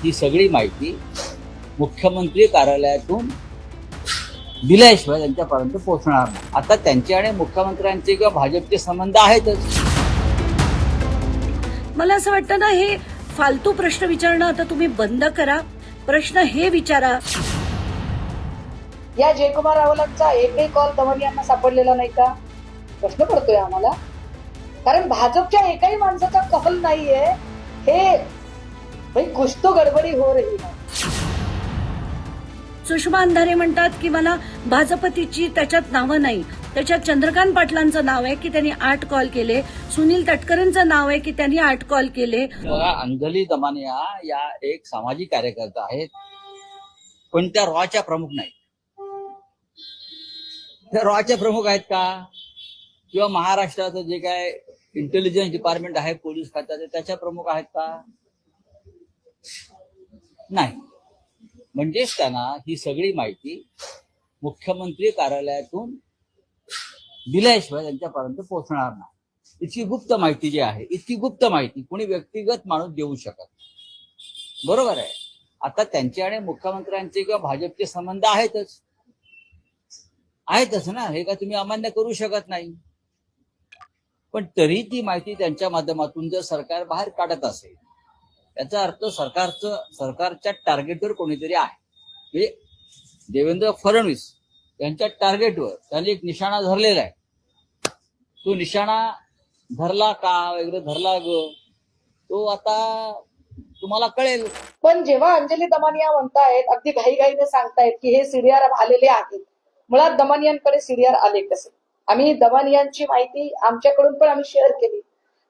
ही सगळी माहिती मुख्यमंत्री कार्यालयातून दिल्याशिवाय त्यांच्यापर्यंत पोहोचणार नाही. आता त्यांचे आणि मुख्यमंत्र्यांचे किंवा भाजपचे संबंध आहेतच. मला असं वाटतं ना, हे फालतू प्रश्न विचारणं आता तुम्ही बंद करा. प्रश्न हे विचारा. या जयकुमार रावलांचा एकही कॉल दमनियांना सापडलेला नाही का, प्रश्न पडतोय आम्हाला. कारण भाजपच्या एकाही माणसाचा कॉल नाहीये. हे भाई कुछ तो गडबडी हो रही है. सुषमा अंधारे म्हणतात की मला भाजपतीची त्याच्यात नावं नाही. त्याच्यात चंद्रकांत पाटलांचं नाव आहे की त्यांनी 8 कॉल केले. सुनील तटकरेंचं नाव आहे की त्यांनी 8 कॉल केले. बघा, अंजली दमानिया या एक सामाजिक कार्यकर्ता आहेत, पण त्या रॉच्या प्रमुख नाहीत. त्या रॉच्या प्रमुख आहेत का? किंवा महाराष्ट्राचं जे काय इंटेलिजन्स डिपार्टमेंट आहे पोलीस खात्याचे त्याच्या प्रमुख आहेत का? नाही. म्हणजेच त्यांना ही सगळी माहिती मुख्यमंत्री कार्यालयातून दिल्याशिवाय त्यांच्यापर्यंत पोहोचणार नाही. इतकी गुप्त माहिती जी आहे, इतकी गुप्त माहिती कोणी व्यक्तिगत माणूस देऊ शकत नाही. बरोबर आहे. आता त्यांचे आणि मुख्यमंत्र्यांचे किंवा भाजपचे संबंध आहेतच ना, हे का तुम्ही अमान्य करू शकत नाही. पण तरी ती माहिती त्यांच्या माध्यमातून जर सरकार बाहेर काढत असेल, याचा अर्थ सरकारच्या टार्गेटवर कोणीतरी आहे. म्हणजे देवेंद्र फडणवीस यांच्या टार्गेटवर त्यांनी एक निशाणा धरलेला आहे. तो निशाणा धरला का वगैरे धरला तो आता तुम्हाला कळेल. पण जेव्हा अंजली दमानिया म्हणतायत, अगदी घाईघाईने सांगतायत की हे सीडीआर आलेले आहेत, मुळात दमानियांकडे सीडीआर आले कसे? आम्ही दमानियांची माहिती आमच्याकडून पण आम्ही शेअर केली,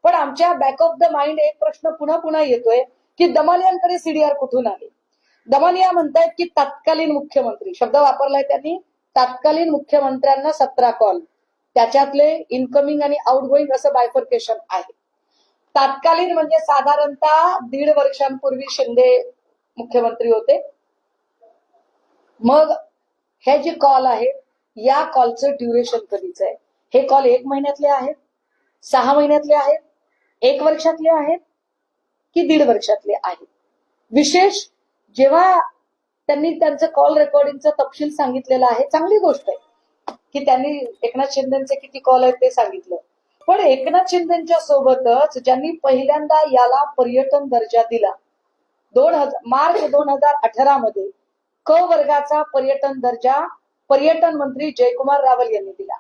पण आमच्या बॅक ऑफ द माइंड एक प्रश्न पुन्हा पुन्हा येतोय की दमानियांकडे सीडीआर कुठून आले? दमानिया म्हणतायत की तत्कालीन मुख्यमंत्री, शब्द वापरलाय त्यांनी, तत्कालीन मुख्यमंत्र्यांना 17 कॉल, त्याच्यातले इनकमिंग आणि आउटगोईंग असं बायफर्केशन आहे. तत्कालीन म्हणजे साधारणतः 1.5 वर्षांपूर्वी शिंदे मुख्यमंत्री होते. मग हे जे कॉल आहेत, या कॉलचं ड्युरेशन कधीच आहे? हे कॉल 1 महिन्यातले आहेत, 6 महिन्यातले आहेत, 1 वर्षातले आहेत की 1.5 वर्षातले आहेत? विशेष जेव्हा त्यांनी त्यांचं कॉल रेकॉर्डिंगचा तपशील सांगितलेला आहे, चांगली गोष्ट आहे की त्यांनी एकनाथ शिंदेचे किती कॉल आहेत ते सांगितलं. पण एकनाथ शिंदेच्या सोबतच ज्यांनी पहिल्यांदा याला पर्यटन दर्जा दिला, मार्च 2018 मध्ये क वर्गाचा पर्यटन दर्जा पर्यटन मंत्री जयकुमार रावल यांनी दिला.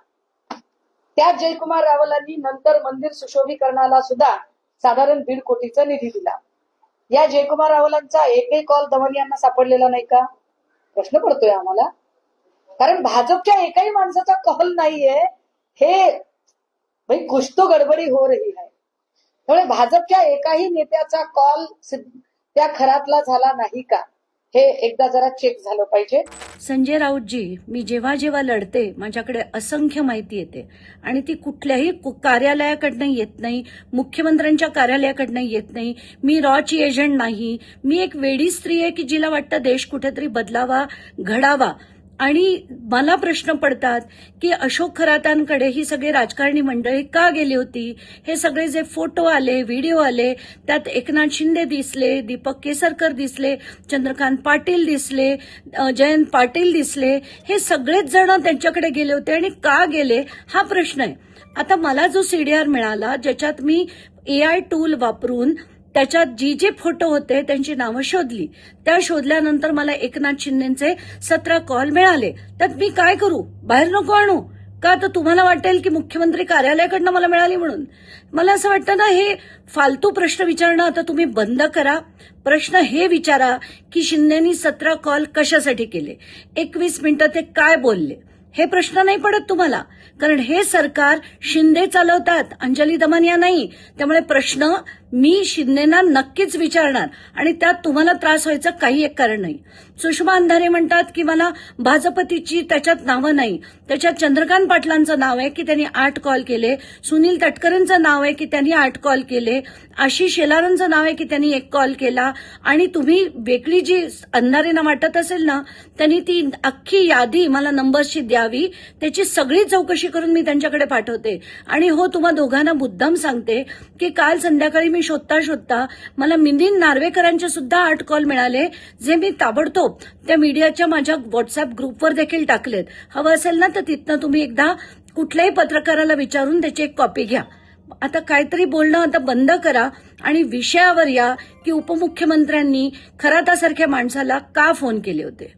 त्या जयकुमार रावलांनी नंतर मंदिर सुशोभीकरणाला सुद्धा साधारण 1.5 कोटीचा निधी दिला. या जयकुमार रावलांचा एकही कॉल दमनियांना सापडलेला नाही का, प्रश्न पडतोय आम्हाला. कारण भाजपच्या एकाही माणसाचा कॉल नाहीये. हे भाई कुछ तो गडबडी हो रही है. त्यामुळे भाजपच्या एकाही नेत्याचा कॉल त्या खरातला झाला नाही का, हे एकदा जरा चेक झालं पाहिजे. संजय राऊतजी, मी जेव्हा जेव्हा लढते माझ्याकडे असंख्य माहिती येते आणि ती कुठल्याही कार्यालयाकडनं येत नाही, मुख्यमंत्र्यांच्या कार्यालयाकडनं येत नाही. मी रॉची एजंट नाही. मी एक वेडी स्त्री आहे की जिला वाटतं देश कुठेतरी बदलावा, घडावा. आणि मला प्रश्न पडतात की अशोक खरातांकडे ही सगळी राजकारणी मंडळी का गेली होती? हे सगळे जे फोटो आले, व्हिडिओ आले, त्यात एकनाथ शिंदे दिसले, दीपक केसरकर दिसले, चंद्रकांत पाटील दिसले, जयंत पाटील दिसले, हे सगळेच जण त्यांच्याकडे गेले होते आणि का गेले हा प्रश्न आहे. आता मला जो सीडीआर मिळाला, ज्याच्यात मी AI टूल वापरून त्याच्यात जे फोटो होते त्यांची नावं शोधली, त्या शोधल्यानंतर मला एकनाथ शिंदेचे 17 कॉल मिळाले. त्यात मी काय करू? बाहेर नको आणू का? तर तुम्हाला वाटेल की मुख्यमंत्री कार्यालयाकडनं मला मिळाली म्हणून. मला असं वाटतं ना, हे फालतू प्रश्न विचारणं आता तुम्ही बंद करा. प्रश्न हे विचारा की शिंदेनी 17 कॉल कशासाठी केले, 21 मिनिटं ते काय बोलले, हे प्रश्न नाही पडत तुम्हाला. कारण हे सरकार शिंदे चालवतात, अंजली दमानिया नाही. त्यामुळे प्रश्न मी शिंदेना नक्कीच विचारणार आणि त्यात तुम्हाला त्रास व्हायचं काही एक कारण नाही. सुषमा अंधारे म्हणतात की मला भाजपतीची त्याच्यात नावं नाही. त्याच्यात चंद्रकांत पाटलांचं नाव आहे की त्यांनी 8 कॉल केले. सुनील तटकरेंचं नाव आहे की त्यांनी 8 कॉल केले. आशिष शेलारांचं नाव आहे की त्यांनी 1 कॉल केला. आणि तुम्ही वेगळी जी अंधारेंना वाटत असेल ना, त्यांनी ती अख्खी यादी मला नंबर्सची द्यावी, त्याची सगळी चौकशी करून मी त्यांच्याकडे पाठवते. आणि हो, तुम्हा दोघांना मुद्दाम सांगते की काल संध्याकाळी मी शोधता शोधता मला मिलिंद नार्वेकरांचे सुद्धा 8 कॉल मिळाले, जे मी ताबडतोब त्या मीडियाच्या माझ्या व्हॉट्सअप ग्रुपवर देखील टाकलेत. हवं असेल ना तर तिथनं तुम्ही एकदा कुठल्याही पत्रकाराला विचारून त्याची एक कॉपी घ्या. आता काहीतरी बोलणं आता बंद करा आणि विषयावर या की उपमुख्यमंत्र्यांनी खरातासारख्या माणसाला का फोन केले होते.